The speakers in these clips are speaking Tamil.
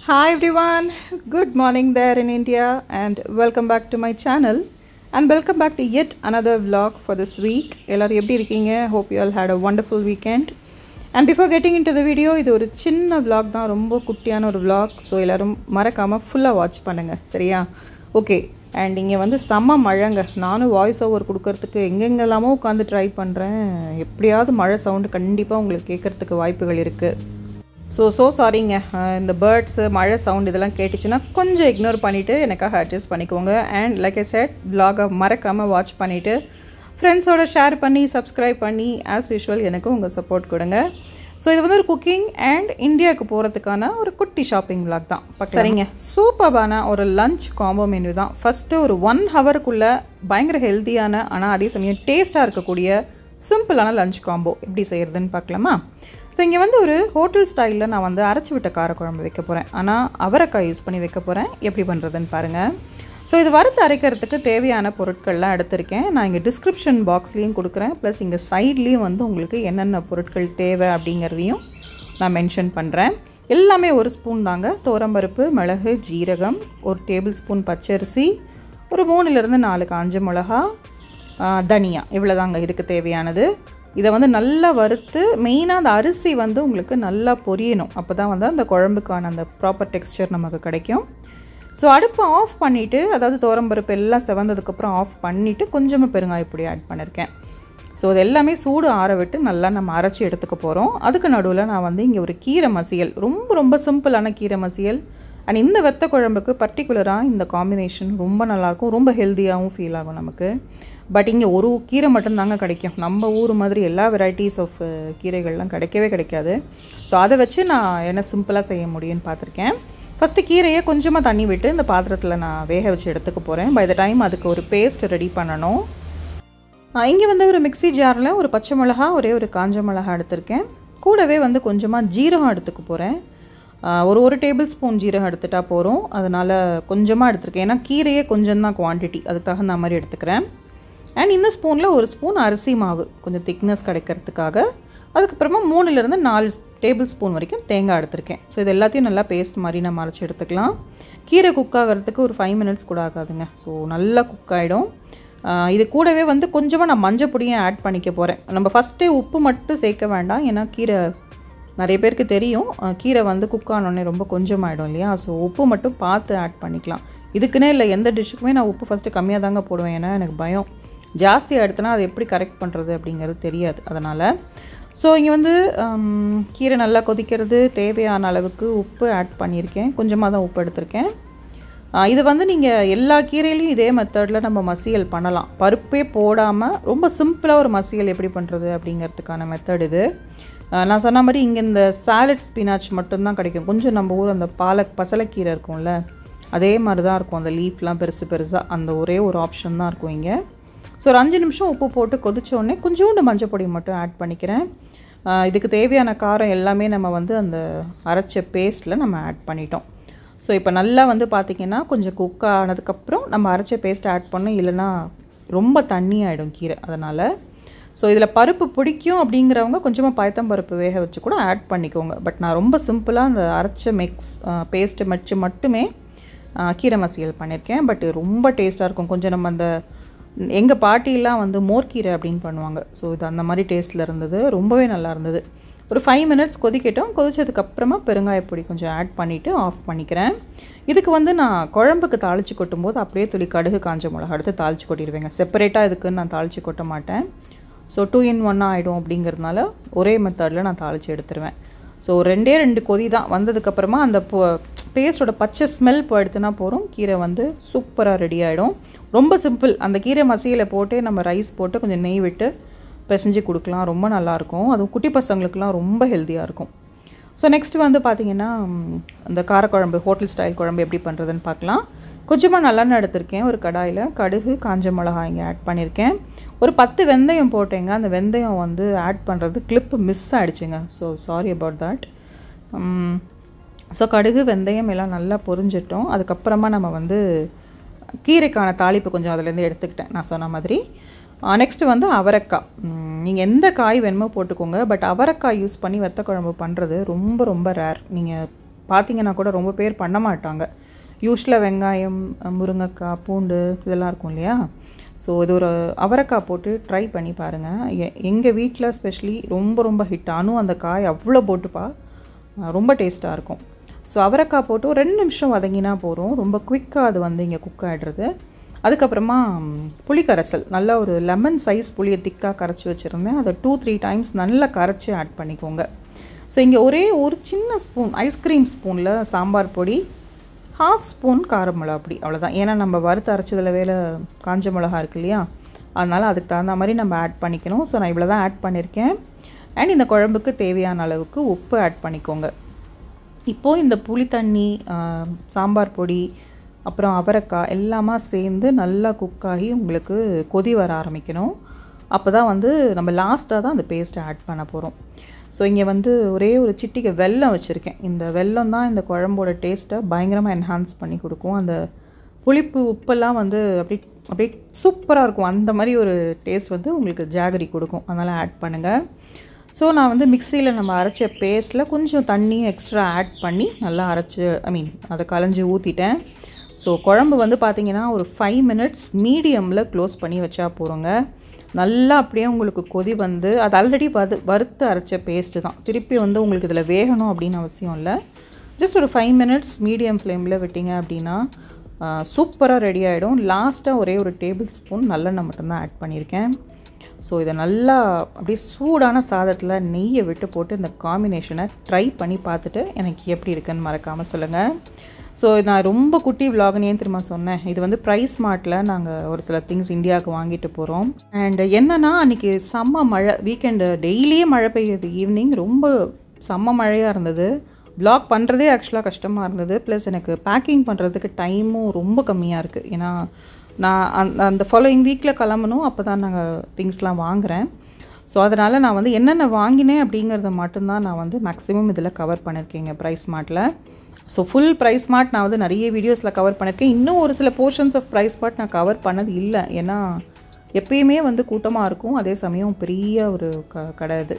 Hi everyone, good morning there in India and welcome back to my channel and welcome back to yet another vlog for this week. எல்லாரும் எப்படி இருக்கீங்க? Hope you all had a wonderful weekend. And before getting into the video, இது ஒரு சின்ன vlog தான், ரொம்ப குட்டியான ஒரு vlog. So எல்லாரும் மறக்காம ஃபுல்லா வாட்ச் பண்ணுங்க. சரியா? ஓகே. And இங்க வந்து செம்ம மழைங்க. நானும் வாய்ஸ் ஓவர் கொடுக்கிறதுக்கு எங்கெங்கெல்லாமோ உட்காந்து ட்ரை பண்றேன். எப்படியாவது மழை சவுண்ட் கண்டிப்பா உங்களுக்கு கேட்கறதுக்கு வாய்ப்புகள் இருக்கு. ஸோ சாரிங்க, இந்த பேர்ட்ஸு மழை சவுண்ட் இதெல்லாம் கேட்டுச்சுன்னா கொஞ்சம் இக்னோர் பண்ணிவிட்டு எனக்காக அட்ஜஸ்ட் பண்ணிக்கோங்க. அண்ட் லைக் ஐ செட், vlog-ஐ மறக்காமல் வாட்ச் பண்ணிவிட்டு ஃப்ரெண்ட்ஸோட ஷேர் பண்ணி சப்ஸ்கிரைப் பண்ணி ஆஸ் யூஷுவல் எனக்கு உங்கள் சப்போர்ட் கொடுங்க. ஸோ இது வந்து ஒரு குக்கிங் அண்ட் இந்தியாவுக்கு போகிறதுக்கான ஒரு குட்டி ஷாப்பிங் vlog தான். சரிங்க, சூப்பரான ஒரு லஞ்ச் காம்போ மெனு தான். ஃபஸ்ட்டு ஒரு 1 ஹவருக்குள்ளே பயங்கர ஹெல்த்தியான ஆனால் அதே சமயம் டேஸ்ட்டாக இருக்கக்கூடிய சிம்பிளான லஞ்ச் காம்போ எப்படி செய்கிறதுன்னு பார்க்கலாமா? ஸோ இங்கே வந்து ஒரு ஹோட்டல் ஸ்டைலில் நான் வந்து அரைச்சி விட்ட காரக்குழம்பு வைக்க போகிறேன். ஆனால் அவரைக்காய் யூஸ் பண்ணி வைக்க போகிறேன். எப்படி பண்ணுறதுன்னு பாருங்கள். ஸோ இது வறுத்து அரைக்கிறதுக்கு தேவையான பொருட்கள்லாம் எடுத்திருக்கேன். நான் இங்கே டிஸ்கிரிப்ஷன் பாக்ஸ்லேயும் கொடுக்குறேன், ப்ளஸ் இங்கே சைட்லேயும் வந்து உங்களுக்கு என்னென்ன பொருட்கள் தேவை அப்படிங்கிறதையும் நான் மென்ஷன் பண்ணுறேன். எல்லாமே ஒரு ஸ்பூன் தாங்க. துவரம்பருப்பு, மிளகு, ஜீரகம், 1 டேபிள் ஸ்பூன் பச்சரிசி, ஒரு 3லிருந்து 4 காஞ்ச மிளகா, தனியா, இவ்வளோ தாங்க இதுக்கு தேவையானது. இதை வந்து நல்லா வறுத்து, மெயினாக அந்த அரிசி வந்து உங்களுக்கு நல்லா பொரியணும். அப்போ தான் வந்து அந்த குழம்புக்கான அந்த ப்ராப்பர் டெக்ஸ்சர் நமக்கு கிடைக்கும். ஸோ அடுப்பை ஆஃப் பண்ணிவிட்டு, அதாவது துவரம்பருப்பு எல்லாம் செவந்ததுக்கப்புறம் ஆஃப் பண்ணிவிட்டு கொஞ்சமாக பெருங்காயப்பொடி ஆட் பண்ணியிருக்கேன். ஸோ அது எல்லாமே சூடு ஆற விட்டு நல்லா நம்ம அரைச்சி எடுத்துக்க போகிறோம். அதுக்கு நடுவில் நான் வந்து இங்கே ஒரு கீரை மசியல், ரொம்ப ரொம்ப சிம்பிளான கீரை மசியல். அண்ட் இந்த வெத்த குழம்புக்கு பர்டிகுலராக இந்த காம்பினேஷன் ரொம்ப நல்லாயிருக்கும், ரொம்ப ஹெல்த்தியாகவும் ஃபீல் ஆகும் நமக்கு. பட் இங்கே ஒரு கீரை மட்டும்தாங்க கிடைக்கும். நம்ம ஊர் மாதிரி எல்லா வெரைட்டிஸ் ஆஃப் கீரைகள்லாம் கிடைக்கவே கிடைக்காது. ஸோ அதை வச்சு நான் என்ன சிம்பிளாக செய்ய முடியும்னு பார்த்துருக்கேன். ஃபஸ்ட்டு கீரையை கொஞ்சமாக தண்ணி விட்டு இந்த பாத்திரத்தில் நான் வேக வச்சு எடுத்துக்க போகிறேன். பை த டைம் அதுக்கு ஒரு பேஸ்ட் ரெடி பண்ணணும். இங்கே வந்து ஒரு மிக்ஸி ஜாரில் ஒரு பச்சை மிளகா, ஒரு காஞ்ச மிளகா எடுத்திருக்கேன். கூடவே வந்து கொஞ்சமாக ஜீரகம் எடுத்துக்க போகிறேன். ஒரு டேபிள் ஸ்பூன் ஜீரகம் எடுத்துட்டா போகிறோம். அதனால் கொஞ்சமாக எடுத்துருக்கேன், ஏன்னா கீரையே கொஞ்சம் தான் குவான்டிட்டி, அதுக்காக நான் மாதிரி எடுத்துக்கிறேன். அண்ட் இந்த ஸ்பூனில் 1 ஸ்பூன் அரிசி மாவு, கொஞ்சம் திக்னஸ் கிடைக்கிறதுக்காக. அதுக்கப்புறமா 3லிருந்து 4 டேபிள் ஸ்பூன் வரைக்கும் தேங்காய் எடுத்திருக்கேன். ஸோ இது எல்லாத்தையும் நல்லா பேஸ்ட் மாதிரி நம்ம அரைச்சி எடுத்துக்கலாம். கீரை குக் ஆகிறதுக்கு ஒரு 5 மினிட்ஸ் கூட ஆகாதுங்க. ஸோ நல்லா குக் ஆகிடும். இது கூடவே வந்து கொஞ்சமாக நான் மஞ்சள் பொடியும் ஆட் பண்ணிக்க போகிறேன். நம்ம ஃபஸ்ட்டே உப்பு மட்டும் சேர்க்க வேண்டாம், ஏன்னா கீரை நிறைய பேருக்கு தெரியும், கீரை வந்து குக் ஆனோடனே ரொம்ப கொஞ்சமாகிடும் இல்லையா? ஸோ உப்பு மட்டும் பார்த்து ஆட் பண்ணிக்கலாம். இதுக்குன்னே இல்லை, எந்த டிஷ்ஷுக்குமே நான் உப்பு ஃபஸ்ட்டு கம்மியாக தாங்க போடுவேன். ஏன்னா எனக்கு பயம், ஜாஸ்தி ஆகிடுத்துனா அதை எப்படி கரெக்ட் பண்ணுறது அப்படிங்கிறது தெரியாது. அதனால் ஸோ இங்கே வந்து கீரை நல்லா கொதிக்கிறது, தேவையான அளவுக்கு உப்பு ஆட் பண்ணியிருக்கேன். கொஞ்சமாக தான் உப்பு எடுத்திருக்கேன். இது வந்து நீங்கள் எல்லா கீரையிலையும் இதே மெத்தடில் நம்ம மசியல் பண்ணலாம். பருப்பே போடாமல் ரொம்ப சிம்பிளாக ஒரு மசியல் எப்படி பண்ணுறது அப்படிங்கிறதுக்கான மெத்தட் இது. நான் சொன்ன மாதிரி இங்கே இந்த சாலட் ஸ்பினாச் மட்டும்தான் கிடைக்கும். கொஞ்சம் நம்ம ஊர் அந்த பசலைக்கீரை இருக்கும்ல, அதே மாதிரி தான் இருக்கும். அந்த லீஃப்லாம் பெருசு பெருசாக, அந்த ஒரே ஒரு ஆப்ஷன் தான் இருக்கும் இங்கே. ஸோ ஒரு 5 நிமிஷம் உப்பு போட்டு கொதிச்சோடனே கொஞ்சோண்டு மஞ்சள் பொடி மட்டும் ஆட் பண்ணிக்கிறேன். இதுக்கு தேவையான காரம் எல்லாமே நம்ம வந்து அந்த அரைச்ச பேஸ்ட்டில் நம்ம ஆட் பண்ணிட்டோம். ஸோ இப்போ நல்லா வந்து பார்த்திங்கன்னா கொஞ்சம் குக் ஆனதுக்கப்புறம் நம்ம அரைச்ச பேஸ்ட் ஆட் பண்ணோம், இல்லைனா ரொம்ப தண்ணி ஆகிடும் கீரை. அதனால் ஸோ இதில் பருப்பு பிடிக்கும் அப்படிங்கிறவங்க கொஞ்சமாக பயத்தம்பருப்பு வேக வச்சு கூட ஆட் பண்ணிக்கோங்க. பட் நான் ரொம்ப சிம்பிளாக அந்த அரைச்ச பேஸ்ட்டு வச்சு மட்டுமே கீரை மசியல் பண்ணியிருக்கேன். பட் ரொம்ப டேஸ்ட்டாக இருக்கும். கொஞ்சம் நம்ம அந்த எங்கள் பாட்டிலாம் வந்து மோர்க்கீரை அப்படின்னு பண்ணுவாங்க. ஸோ இது அந்த மாதிரி டேஸ்ட்டில் இருந்தது, ரொம்பவே நல்லா இருந்தது. ஒரு 5 மினிட்ஸ் கொதிக்கட்டும். கொதிச்சதுக்கப்புறமா பெருங்காயப்பொடி கொஞ்சம் ஆட் பண்ணிவிட்டு ஆஃப் பண்ணிக்கிறேன். இதுக்கு வந்து நான் குழம்புக்கு தாளித்து கொட்டும்போது அப்படியே துளி கடுகு, காஞ்ச மிளகா எடுத்து தாளித்து கொட்டிடுவேங்க. செப்பரேட்டாக இதுக்குன்னு நான் தாளித்து கொட்ட மாட்டேன். ஸோ 2 in 1 ஆகிடும் அப்படிங்கிறதுனால ஒரே மெத்தடில் நான் தாளித்து எடுத்துருவேன். ஸோ 2 கொதி தான் வந்ததுக்கப்புறமா அந்த பேஸ்டோட பச்சை ஸ்மெல் போயிடுத்துனா போகிறோம், கீரை வந்து சூப்பராக ரெடி ஆகிடும். ரொம்ப சிம்பிள். அந்த கீரை மசியலை போட்டு நம்ம ரைஸ் போட்டு கொஞ்சம் நெய் விட்டு பிசைஞ்சு கொடுக்கலாம், ரொம்ப நல்லாயிருக்கும். அதுவும் குட்டி பசங்களுக்குலாம் ரொம்ப ஹெல்த்தியாக இருக்கும். ஸோ நெக்ஸ்ட்டு வந்து பார்த்திங்கன்னா அந்த காரக்குழம்பு, ஹோட்டல் ஸ்டைல் குழம்பு எப்படி பண்ணுறதுன்னு பார்க்கலாம். கொஞ்சமாக நல்லெண்ணெய் எடுத்திருக்கேன். ஒரு கடாயில் கடுகு, காஞ்ச மிளகா இங்கே ஆட் பண்ணியிருக்கேன். ஒரு 10 வெந்தயம் போட்டேங்க. அந்த வெந்தயம் வந்து ஆட் பண்ணுறது கிளிப்பு மிஸ் ஆகிடுச்சுங்க. So sorry about that. So கடுகு, வெந்தயம் எல்லாம் நல்லா பொரிஞ்சிட்டோம். அதுக்கப்புறமா நம்ம வந்து கீரைக்கான தாளிப்பு கொஞ்சம் அதிலேருந்து எடுத்துக்கிட்டேன் நான் சொன்ன மாதிரி. நெக்ஸ்ட்டு வந்து அவரைக்காய். நீங்கள் எந்த காய் வேணுமோ போட்டுக்கோங்க. பட் அவரைக்காய் யூஸ் பண்ணி வெத்த குழம்பு பண்ணுறது ரொம்ப ரொம்ப ரேர். நீங்கள் பார்த்தீங்கன்னா கூட ரொம்ப பேர் பண்ண மாட்டாங்க. யூஸ்வலாக வெங்காயம், முருங்கைக்காய், பூண்டு இதெல்லாம் இருக்கும் இல்லையா? ஸோ இது ஒரு அவரைக்காய் போட்டு ட்ரை பண்ணி பாருங்கள். எங்கள் வீட்டில் ஸ்பெஷலி ரொம்ப ரொம்ப ஹிட் ஆனும். அந்த காய் அவ்வளோ போட்டுப்பா, ரொம்ப டேஸ்ட்டாக இருக்கும். ஸோ அவரைக்காய் போட்டு ஒரு 2 நிமிஷம் வதங்கினா போகிறோம். ரொம்ப குயிக்காக அது வந்து இங்கே குக் ஆகிடுறது. அதுக்கப்புறமா புளிக்கரைசல், நல்லா ஒரு லெமன் சைஸ் புளியை திக்காக கரைச்சி வச்சுருந்தேன். அதை 2-3 டைம்ஸ் நல்லா கரைச்சி ஆட் பண்ணிக்கோங்க. ஸோ இங்கே ஒரே ஒரு சின்ன ஸ்பூன் ஐஸ்கிரீம் ஸ்பூனில் சாம்பார் பொடி, 1/2 ஸ்பூன் கார மிளகா பொடி, அவ்வளோதான். ஏன்னா நம்ம வறுத்து அரைச்சதில் வேலை காஞ்ச மிளகா இருக்கு இல்லையா? அதனால் அதுக்கு தகுந்த மாதிரி நம்ம ஆட் பண்ணிக்கணும். ஸோ நான் இவ்வளோ தான் ஆட் பண்ணியிருக்கேன். அண்ட் இந்த குழம்புக்கு தேவையான அளவுக்கு உப்பு ஆட் பண்ணிக்கோங்க. இப்போது இந்த புளி தண்ணி, சாம்பார் பொடி, அப்புறம் அவரைக்காய் எல்லாமே சேர்ந்து நல்லா குக் ஆகி உங்களுக்கு கொதி வர ஆரம்பிக்கணும். அப்போ தான் வந்து நம்ம லாஸ்ட்டாக தான் அந்த பேஸ்ட்டை ஆட் பண்ண போகிறோம். ஸோ இங்கே வந்து ஒரே ஒரு சிட்டிகை வெல்லம் வச்சுருக்கேன். இந்த வெல்லம் தான் இந்த குழம்போட டேஸ்ட்டை பயங்கரமாக என்ஹான்ஸ் பண்ணி கொடுக்கும். அந்த புளிப்பு உப்பெல்லாம் வந்து அப்படியே சூப்பராக இருக்கும். அந்த மாதிரி ஒரு டேஸ்ட் வந்து உங்களுக்கு ஜாகரி கொடுக்கும். அதனால் ஆட் பண்ணுங்கள். ஸோ நான் வந்து மிக்சியில் நம்ம அரைச்ச பேஸ்ட்டில் கொஞ்சம் தண்ணியும் எக்ஸ்ட்ரா ஆட் பண்ணி நல்லா அரைச்சி அதை கலைஞ்சி ஊற்றிட்டேன். ஸோ குழம்பு வந்து பார்த்திங்கன்னா ஒரு 5 மினிட்ஸ் மீடியமில் க்ளோஸ் பண்ணி வச்சா போகிறோங்க. நல்லா அப்படியே உங்களுக்கு கொதி வந்து, அது ஆல்ரெடி வறுத்து அரைச்ச பேஸ்ட்டு தான். திருப்பி வந்து உங்களுக்கு இதில் வேகணும் அப்படின்னு அவசியம் இல்லை. ஜஸ்ட் ஒரு 5 மினிட்ஸ் மீடியம் ஃப்ளேமில் விட்டிங்க அப்படின்னா சூப்பராக ரெடி ஆகிடும். லாஸ்ட்டாக ஒரே ஒரு டேபிள் ஸ்பூன் நல்லெண்ணெய் மட்டும்தான் ஆட் பண்ணியிருக்கேன். ஸோ இதை நல்லா அப்படியே சூடான சாதத்தில் நெய்யை விட்டு போட்டு இந்த காம்பினேஷனை ட்ரை பண்ணி பார்த்துட்டு எனக்கு எப்படி இருக்குன்னு மறக்காமல் சொல்லுங்கள். ஸோ நான் ரொம்ப குட்டி விலாக்னு ஏன் திரும்ப சொன்னேன், இது வந்து ப்ரைஸ் மார்ட்டில் நாங்கள் ஒரு சில திங்ஸ் இந்தியாவுக்கு வாங்கிட்டு போகிறோம். அண்ட் என்னென்னா அன்றைக்கி செம்ம மழை, வீக்கெண்டு டெய்லியே மழை பெய்யுது. ஈவினிங் ரொம்ப செம்ம மழையாக இருந்தது. விலாக் பண்ணுறதே ஆக்சுவலாக கஷ்டமாக இருந்தது. ப்ளஸ் எனக்கு பேக்கிங் பண்ணுறதுக்கு டைமும் ரொம்ப கம்மியாக இருக்குது. ஏன்னா நான் அந்த ஃபாலோயிங் வீக்கில் கிளம்பணும். அப்போ தான் நாங்கள் திங்ஸ்லாம் வாங்குகிறேன். ஸோ அதனால் நான் வந்து என்னென்ன வாங்கினேன் அப்படிங்கிறத மட்டும்தான் நான் வந்து மேக்ஸிமம் இதில் கவர் பண்ணியிருக்கேங்க ப்ரைஸ் மார்ட்டில். ஸோ ஃபுல் ப்ரைஸ் மார்ட் நான் வந்து நிறைய வீடியோஸில் கவர் பண்ணியிருக்கேன். இன்னும் ஒரு சில போர்ஷன்ஸ் ஆஃப் ப்ரைஸ் மார்ட் நான் கவர் பண்ணது இல்லை. ஏன்னா எப்பயுமே வந்து கூட்டமாக இருக்கும். அதே சமயம் பெரிய ஒரு கடை இது.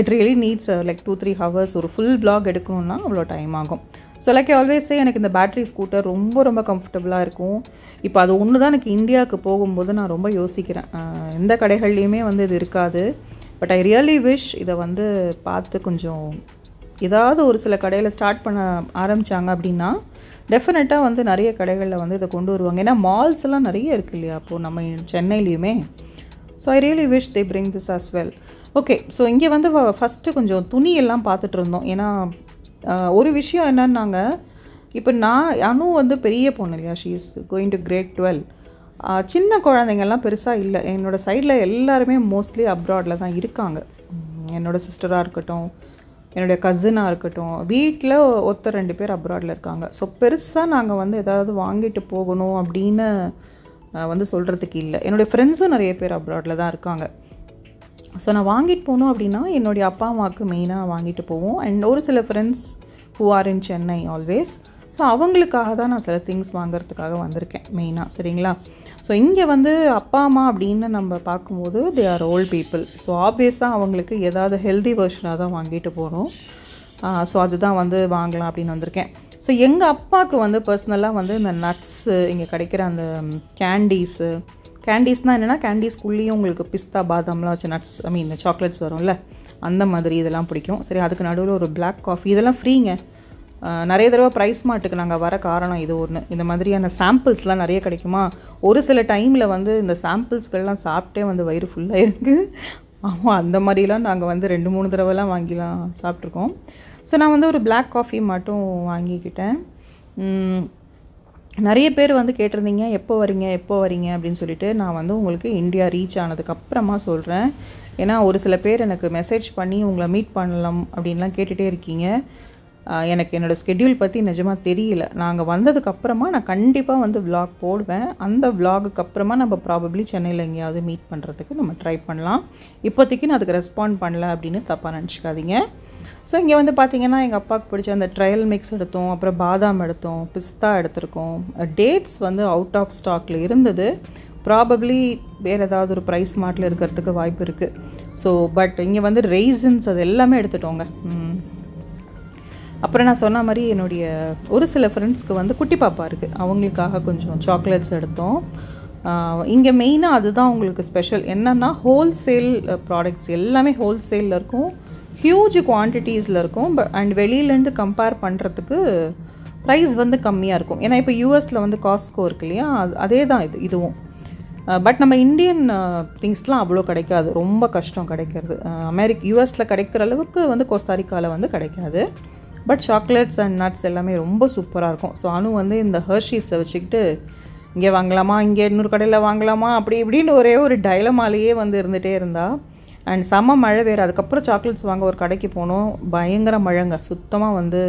It really needs like 2-3 hours. ஒரு ஃபுல் vlog எடுக்கணுன்னா அவ்வளோ டைம் ஆகும். ஸோ லைக் ஆல்வேஸே எனக்கு இந்த பேட்ரி ஸ்கூட்டர் ரொம்ப ரொம்ப கம்ஃபர்டபுளாக இருக்கும். இப்போ அது ஒன்று தான் எனக்கு இந்தியாவுக்கு போகும்போது நான் ரொம்ப யோசிக்கிறேன். எந்த கடைகள்லையுமே வந்து இது இருக்காது. பட் ஐ ரியலி விஷ் இதை வந்து பார்த்து கொஞ்சம் ஏதாவது ஒரு சில கடையில் ஸ்டார்ட் பண்ண ஆரம்பித்தாங்க அப்படின்னா டெஃபினட்டாக வந்து நிறைய கடைகளில் வந்து இதை கொண்டு வருவாங்க. ஏன்னா மால்ஸ் எல்லாம் நிறைய இருக்குது இல்லையா அப்போது நம்ம சென்னையிலையுமே. So I really wish they bring this as well. Okay, so இங்கே வந்து ஃபஸ்ட்டு கொஞ்சம் துணியெல்லாம் பார்த்துட்டு இருந்தோம். ஏன்னா ஒரு விஷயம் என்னன்னாங்க, இப்போ அனு வந்து பெரிய பொண்ணு இல்லையா, she is going to grade 12. சின்ன குழந்தைங்கள்லாம் பெருசாக இல்லை. என்னோடய சைடில் எல்லாருமே மோஸ்ட்லி அப்ராடில் தான் இருக்காங்க. என்னோடய சிஸ்டராக இருக்கட்டும், என்னுடைய கசினாக இருக்கட்டும், வீட்டில் 1-2 பேர் அப்ராடில் இருக்காங்க. ஸோ பெருசாக நாங்கள் வந்து எதாவது வாங்கிட்டு போகணும் அப்படின்னு வந்து சொல்கிறதுக்கு இல்லை. என்னுடைய ஃப்ரெண்ட்ஸும் நிறைய பேர் அப்ராடில் தான் இருக்காங்க. ஸோ நான் வாங்கிட்டு போகணும் அப்படின்னா என்னுடைய அப்பா அம்மாவுக்கு மெயினாக வாங்கிட்டு போவோம். அண்ட் ஒரு சில friends who are in Chennai always. So அவங்களுக்காக தான் நான் சில திங்ஸ் வாங்கிறதுக்காக வந்திருக்கேன் மெயினாக. சரிங்களா? ஸோ இங்கே வந்து அப்பா அம்மா அப்படின்னு நம்ம பார்க்கும்போது they are volt people. So ஆப்வியஸாக அவங்களுக்கு ஏதாவது ஹெல்தி வெர்ஷனாக தான் வாங்கிட்டு போகணும். ஸோ அதுதான் வந்து வாங்கலாம் அப்படின்னு வந்திருக்கேன். ஸோ எங்கள் அப்பாவுக்கு வந்து பர்சனலாக வந்து இந்த நட்ஸு, இங்கே கிடைக்கிற அந்த கேண்டீஸ்னால் என்னென்னா கேண்டீஸ்குள்ளேயும் உங்களுக்கு பிஸ்தா பாதாம்லாம் வச்சு நட்ஸ் சாக்லேட்ஸ் வரும்ல, அந்த மாதிரி இதெல்லாம் பிடிக்கும். சரி, அதுக்கு நடுவில் ஒரு பிளாக் காஃபி, இதெல்லாம் ஃப்ரீங்க. நிறைய தடவை ப்ரைஸ் மார்ட்டுக்கு நாங்கள் வர காரணம் இது ஒன்று. இந்த மாதிரியான சாம்பிள்ஸ்லாம் நிறைய கிடைக்குமா. ஒரு சில டைமில் வந்து இந்த சாம்பிள்ஸ்கள்லாம் சாப்பிட்டே வந்து வயிறு ஃபுல்லாக இருக்குது. ஆமாம், அந்த மாதிரிலாம் நாங்கள் வந்து 2-3 தடவைலாம் வாங்கிலாம் சாப்பிட்ருக்கோம். ஸோ நான் வந்து ஒரு பிளாக் காஃபி மட்டும் வாங்கிக்கிட்டேன். நிறைய பேர் வந்து கேட்டிருந்தீங்க எப்போ வரீங்க அப்படின்னு சொல்லிட்டு. நான் வந்து உங்களுக்கு இந்தியா ரீச் ஆனதுக்கப்புறமா சொல்கிறேன். ஏன்னா ஒரு சில பேர் எனக்கு மெசேஜ் பண்ணி உங்களை மீட் பண்ணலாம் அப்படின்லாம் கேட்டுகிட்டே இருக்கீங்க. எனக்கு என்னோடய ஸ்கெட்யூல் பற்றி நிஜமாக தெரியல. நாங்கள் வந்ததுக்கப்புறமா நான் கண்டிப்பாக வந்து vlog போடுவேன். அந்த vlogக்கு அப்புறமா நம்ம ப்ராபப்ளி சென்னையில் எங்கேயாவது மீட் பண்ணுறதுக்கு நம்ம ட்ரை பண்ணலாம். இப்போதைக்கு நான் அதுக்கு ரெஸ்பாண்ட் பண்ணல அப்படின்னு தப்பாக நினச்சிக்காதீங்க. ஸோ இங்கே வந்து பார்த்திங்கன்னா எங்கள் அப்பாவுக்கு பிடிச்ச அந்த ட்ரையல் மிக்ஸ் எடுத்தோம், அப்புறம் பாதாம் எடுத்தோம், பிஸ்தா எடுத்திருக்கோம். டேட்ஸ் வந்து அவுட் ஆஃப் ஸ்டாக்கில் இருந்தது. ப்ராபப்ளி வேறு ஏதாவது ஒரு ப்ரைஸ் மார்ட்டில் இருக்கிறதுக்கு வாய்ப்பு இருக்குது. ஸோ பட் இங்கே வந்து ரெய்சன்ஸ் அது எல்லாமே எடுத்துட்டோங்க. அப்புறம் நான் சொன்ன மாதிரி என்னுடைய ஒரு சில ஃப்ரெண்ட்ஸ்க்கு வந்து குட்டி பாப்பா இருக்குது, அவங்களுக்காக கொஞ்சம் சாக்லேட்ஸ் எடுத்தோம். இங்கே மெயினாக அதுதான் உங்களுக்கு ஸ்பெஷல் என்னென்னா ஹோல்சேல் ப்ராடக்ட்ஸ் எல்லாமே ஹோல்சேலில் இருக்கும், ஹியூஜ் குவான்டிட்டிஸில் இருக்கும். அண்ட் வெளியிலேருந்து கம்பேர் பண்ணுறதுக்கு ப்ரைஸ் வந்து கம்மியாக இருக்கும். ஏன்னா இப்போ யூஎஸில் வந்து காஸ்ட்கோ இருக்கு இல்லையா, அதே தான் இதுவும். பட் நம்ம இந்தியன் திங்ஸ்லாம் அவ்வளோ கிடைக்காது, ரொம்ப கஷ்டம் கிடைக்கிறது. யூஎஸில் கிடைக்கிற அளவுக்கு வந்து கோஸ்டாரிக்காவில் வந்து கிடைக்காது. பட் சாக்லேட்ஸ் அண்ட் நட்ஸ் எல்லாமே ரொம்ப சூப்பராக இருக்கும். ஸோ அனு வந்து இந்த ஹெர்ஷீஸை வச்சுக்கிட்டு இங்கே வாங்கலாமா, இங்கே இன்னொரு கடையில் வாங்கலாமா, அப்படி இப்படின்னு ஒரே ஒரு டைலமாலேயே வந்து இருந்துகிட்டே இருந்தா. அண்ட் செம்ம மழை வேறு. அதுக்கப்புறம் சாக்லேட்ஸ் வாங்க ஒரு கடைக்கு போனோம், பயங்கர மழைங்க, சுத்தமாக வந்து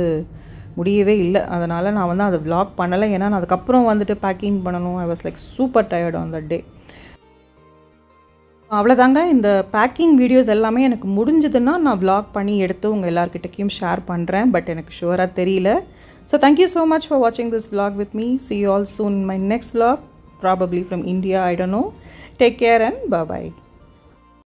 முடியவே இல்லை. அதனால் நான் வந்து அதை vlog பண்ணலை. ஏன்னா நான் அதுக்கப்புறம் வந்துட்டு பேக்கிங் பண்ணணும். I was like super tired on that day. அவ்வளோதாங்க, இந்த பேக்கிங் வீடியோஸ் எல்லாமே எனக்கு முடிஞ்சதுன்னா நான் vlog பண்ணி எடுத்து உங்கள் எல்லாருக்கிட்டையும் ஷேர் பண்ணுறேன். பட் எனக்கு ஷுவராக தெரியல. So thank you so much for வாட்சிங் this vlog with me. See you all soon in my next vlog, probably from India, I don't know. Take care and bye-bye.